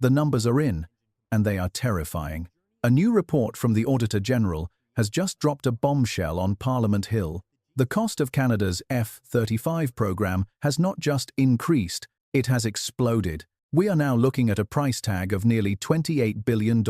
The numbers are in, and they are terrifying. A new report from the Auditor General has just dropped a bombshell on Parliament Hill. The cost of Canada's F-35 program has not just increased, it has exploded. We are now looking at a price tag of nearly $28 billion.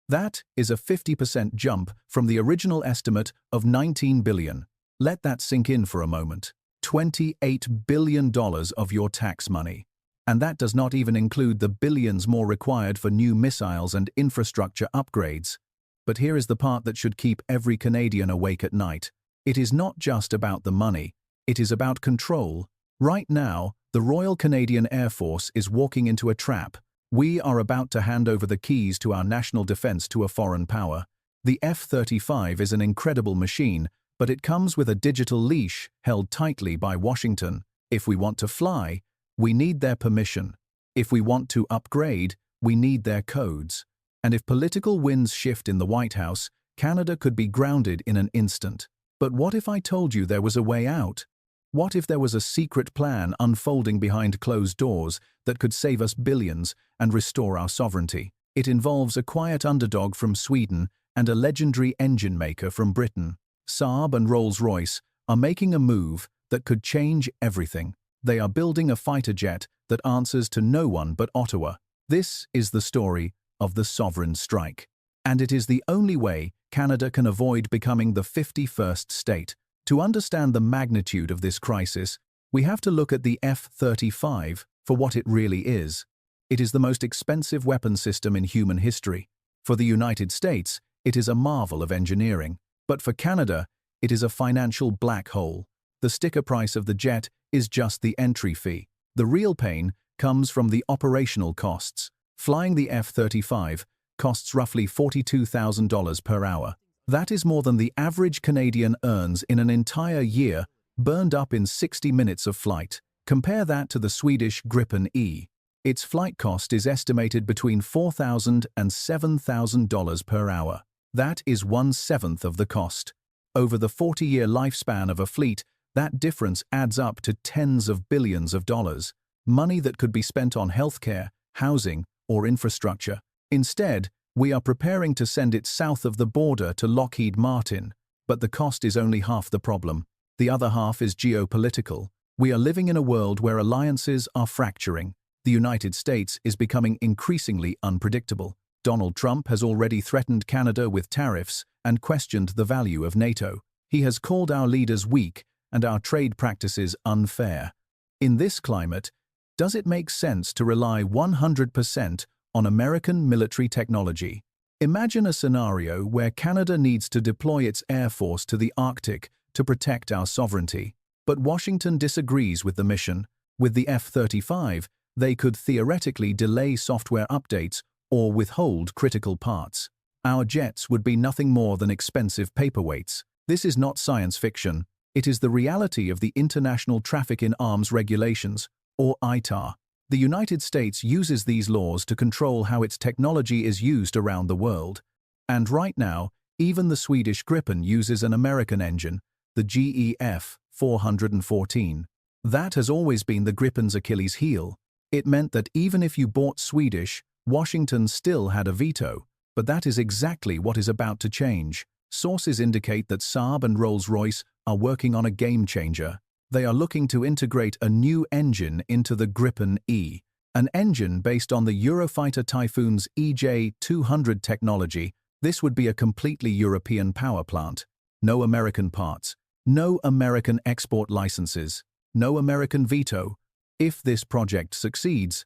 That is a 50% jump from the original estimate of $19 billion. Let that sink in for a moment. $28 billion of your tax money. And that does not even include the billions more required for new missiles and infrastructure upgrades. But here is the part that should keep every Canadian awake at night. It is not just about the money, it is about control. Right now, the Royal Canadian Air Force is walking into a trap. We are about to hand over the keys to our national defense to a foreign power. The F-35 is an incredible machine, but it comes with a digital leash held tightly by Washington. If we want to fly, we need their permission. If we want to upgrade, we need their codes. And if political winds shift in the White House, Canada could be grounded in an instant. But what if I told you there was a way out? What if there was a secret plan unfolding behind closed doors that could save us billions and restore our sovereignty? It involves a quiet underdog from Sweden and a legendary engine maker from Britain. Saab and Rolls-Royce are making a move that could change everything. They are building a fighter jet that answers to no one but Ottawa. This is the story of the sovereign strike. And it is the only way Canada can avoid becoming the 51st state. To understand the magnitude of this crisis, we have to look at the F-35 for what it really is. It is the most expensive weapon system in human history. For the United States, it is a marvel of engineering. But for Canada, it is a financial black hole. The sticker price of the jet is just the entry fee. The real pain comes from the operational costs. Flying the F-35 costs roughly $42,000 per hour. That is more than the average Canadian earns in an entire year, burned up in 60 minutes of flight. Compare that to the Swedish Gripen E. Its flight cost is estimated between $4,000 and $7,000 per hour. That is 1/7 of the cost. Over the 40-year lifespan of a fleet, that difference adds up to tens of billions of dollars, money that could be spent on healthcare, housing, or infrastructure. Instead, we are preparing to send it south of the border to Lockheed Martin, but the cost is only half the problem. The other half is geopolitical. We are living in a world where alliances are fracturing. The United States is becoming increasingly unpredictable. Donald Trump has already threatened Canada with tariffs and questioned the value of NATO. He has called our leaders weak and our trade practices unfair. In this climate, does it make sense to rely 100% on American military technology? Imagine a scenario where Canada needs to deploy its air force to the Arctic to protect our sovereignty. But Washington disagrees with the mission. With the F-35, they could theoretically delay software updates or withhold critical parts. Our jets would be nothing more than expensive paperweights. This is not science fiction. It is the reality of the International Traffic in Arms Regulations, or ITAR. The United States uses these laws to control how its technology is used around the world. And right now, even the Swedish Gripen uses an American engine, the GE F-414. That has always been the Gripen's Achilles heel. It meant that even if you bought Swedish, Washington still had a veto. But that is exactly what is about to change. Sources indicate that Saab and Rolls-Royce are working on a game-changer. They are looking to integrate a new engine into the Gripen E, an engine based on the Eurofighter Typhoon's EJ-200 technology. This would be a completely European power plant. No American parts, no American export licenses, no American veto. If this project succeeds,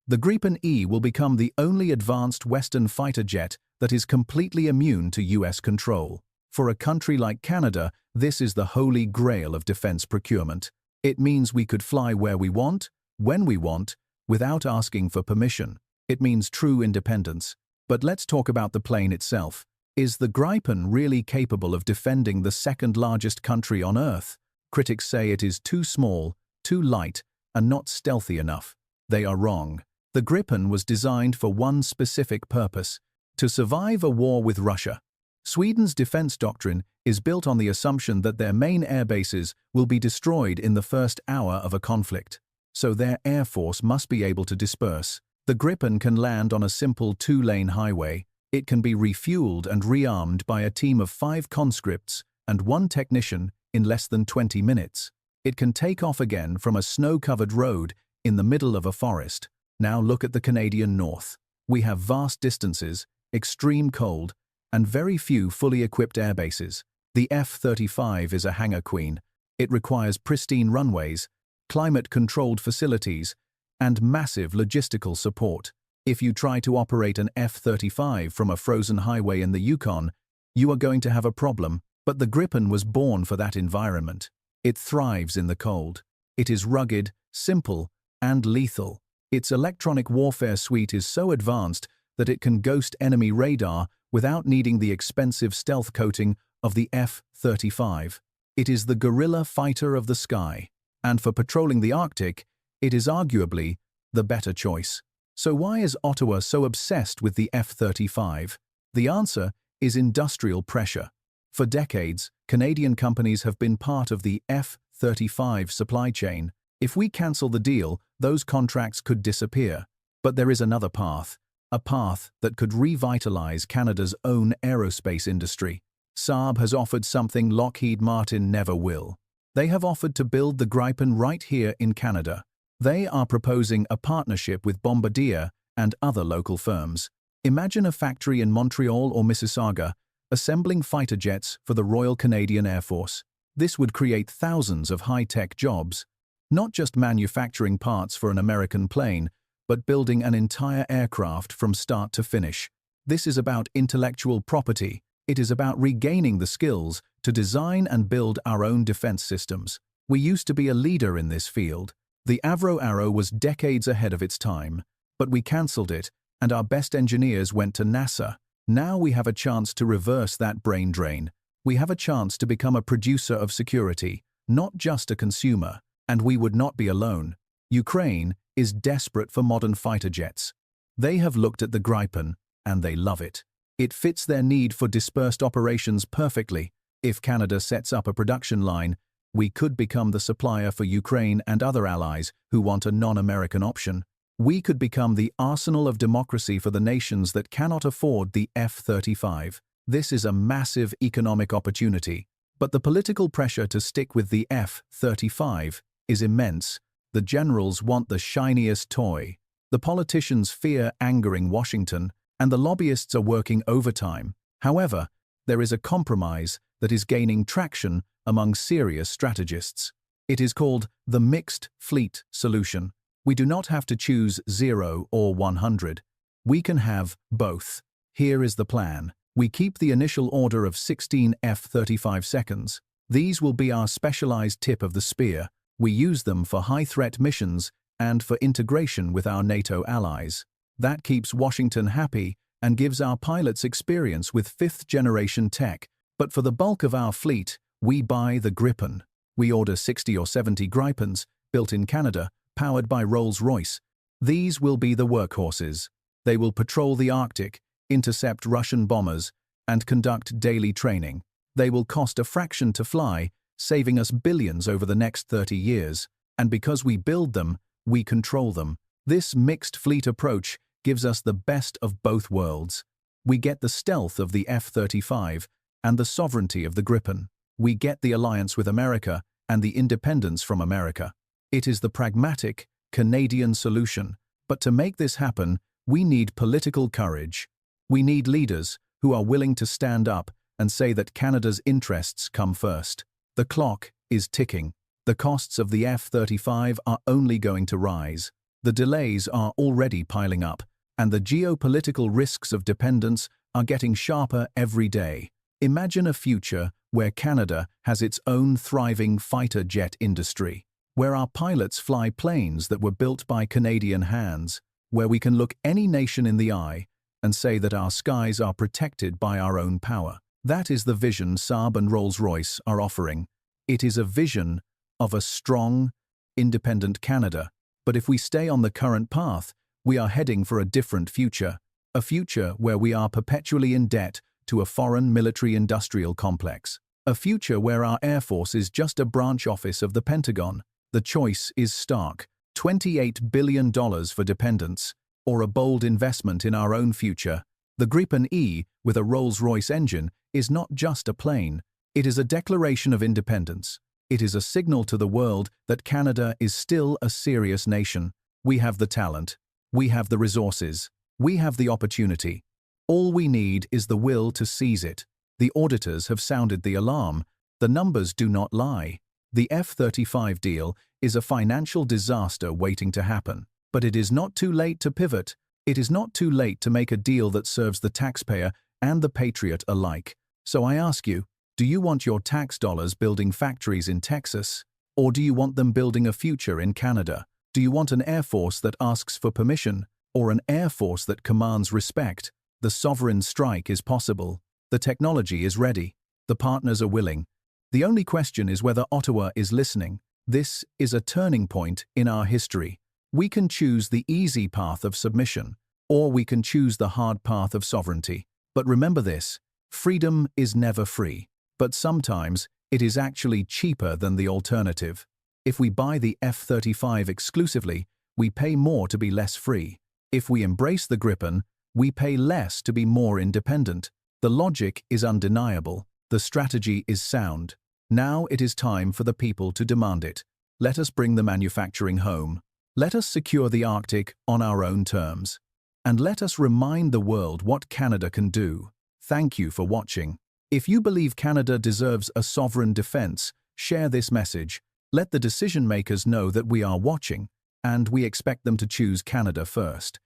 the Gripen E will become the only advanced Western fighter jet that is completely immune to US control. For a country like Canada, this is the holy grail of defense procurement. It means we could fly where we want, when we want, without asking for permission. It means true independence. But let's talk about the plane itself. Is the Gripen really capable of defending the second largest country on Earth? Critics say it is too small, too light, and not stealthy enough. They are wrong. The Gripen was designed for one specific purpose: to survive a war with Russia. Sweden's defense doctrine is built on the assumption that their main airbases will be destroyed in the first hour of a conflict. So their air force must be able to disperse. The Gripen can land on a simple 2-lane highway. It can be refueled and rearmed by a team of 5 conscripts and 1 technician in less than 20 minutes. It can take off again from a snow-covered road in the middle of a forest. Now look at the Canadian North. We have vast distances, extreme cold, and very few fully equipped airbases. The F-35 is a hangar queen. It requires pristine runways, climate-controlled facilities, and massive logistical support. If you try to operate an F-35 from a frozen highway in the Yukon, you are going to have a problem. But the Gripen was born for that environment. It thrives in the cold. It is rugged, simple, and lethal. Its electronic warfare suite is so advanced that it can ghost enemy radar without needing the expensive stealth coating of the F-35. It is the guerrilla fighter of the sky, and for patrolling the Arctic, it is arguably the better choice. So why is Ottawa so obsessed with the F-35? The answer is industrial pressure. For decades, Canadian companies have been part of the F-35 supply chain. If we cancel the deal, those contracts could disappear. But there is another path, a path that could revitalize Canada's own aerospace industry. Saab has offered something Lockheed Martin never will. They have offered to build the Gripen right here in Canada. They are proposing a partnership with Bombardier and other local firms. Imagine a factory in Montreal or Mississauga assembling fighter jets for the Royal Canadian Air Force. This would create thousands of high-tech jobs, not just manufacturing parts for an American plane, but building an entire aircraft from start to finish. This is about intellectual property. It is about regaining the skills to design and build our own defense systems. We used to be a leader in this field. The Avro Arrow was decades ahead of its time, but we cancelled it, and our best engineers went to NASA. Now we have a chance to reverse that brain drain. We have a chance to become a producer of security, not just a consumer, and we would not be alone. Ukraine is desperate for modern fighter jets. They have looked at the Gripen, and they love it. It fits their need for dispersed operations perfectly. If Canada sets up a production line, we could become the supplier for Ukraine and other allies who want a non-American option. We could become the arsenal of democracy for the nations that cannot afford the F-35. This is a massive economic opportunity, but the political pressure to stick with the F-35 is immense. The generals want the shiniest toy. The politicians fear angering Washington, and the lobbyists are working overtime. However, there is a compromise that is gaining traction among serious strategists. It is called the mixed fleet solution. We do not have to choose 0 or 100. We can have both. Here is the plan. We keep the initial order of 16 F-35 seconds. These will be our specialized tip of the spear. We use them for high-threat missions and for integration with our NATO allies. That keeps Washington happy and gives our pilots experience with 5th-generation tech. But for the bulk of our fleet, we buy the Gripen. We order 60 or 70 Gripens, built in Canada, powered by Rolls-Royce. These will be the workhorses. They will patrol the Arctic, intercept Russian bombers, and conduct daily training. They will cost a fraction to fly, saving us billions over the next 30 years. And because we build them, we control them. This mixed fleet approach gives us the best of both worlds. We get the stealth of the F-35 and the sovereignty of the Gripen. We get the alliance with America and the independence from America. It is the pragmatic, Canadian solution. But to make this happen, we need political courage. We need leaders who are willing to stand up and say that Canada's interests come first. The clock is ticking. The costs of the F-35 are only going to rise. The delays are already piling up, and the geopolitical risks of dependence are getting sharper every day. Imagine a future where Canada has its own thriving fighter jet industry, where our pilots fly planes that were built by Canadian hands, where we can look any nation in the eye and say that our skies are protected by our own power. That is the vision Saab and Rolls-Royce are offering. It is a vision of a strong, independent Canada. But if we stay on the current path, we are heading for a different future, a future where we are perpetually in debt to a foreign military-industrial complex, a future where our Air Force is just a branch office of the Pentagon. The choice is stark: $28 billion for dependence or a bold investment in our own future. The Gripen E, with a Rolls-Royce engine, is not just a plane. It is a declaration of independence. It is a signal to the world that Canada is still a serious nation. We have the talent. We have the resources. We have the opportunity. All we need is the will to seize it. The auditors have sounded the alarm. The numbers do not lie. The F-35 deal is a financial disaster waiting to happen. But it is not too late to pivot. It is not too late to make a deal that serves the taxpayer and the patriot alike. So I ask you, do you want your tax dollars building factories in Texas? Or do you want them building a future in Canada? Do you want an Air Force that asks for permission, or an Air Force that commands respect? The sovereign strike is possible. The technology is ready. The partners are willing. The only question is whether Ottawa is listening. This is a turning point in our history. We can choose the easy path of submission, or we can choose the hard path of sovereignty. But remember this, freedom is never free. But sometimes it is actually cheaper than the alternative. If we buy the F-35 exclusively, we pay more to be less free. If we embrace the Gripen, we pay less to be more independent. The logic is undeniable. The strategy is sound. Now it is time for the people to demand it. Let us bring the manufacturing home. Let us secure the Arctic on our own terms. And let us remind the world what Canada can do. Thank you for watching. If you believe Canada deserves a sovereign defense, share this message. Let the decision makers know that we are watching, and we expect them to choose Canada first.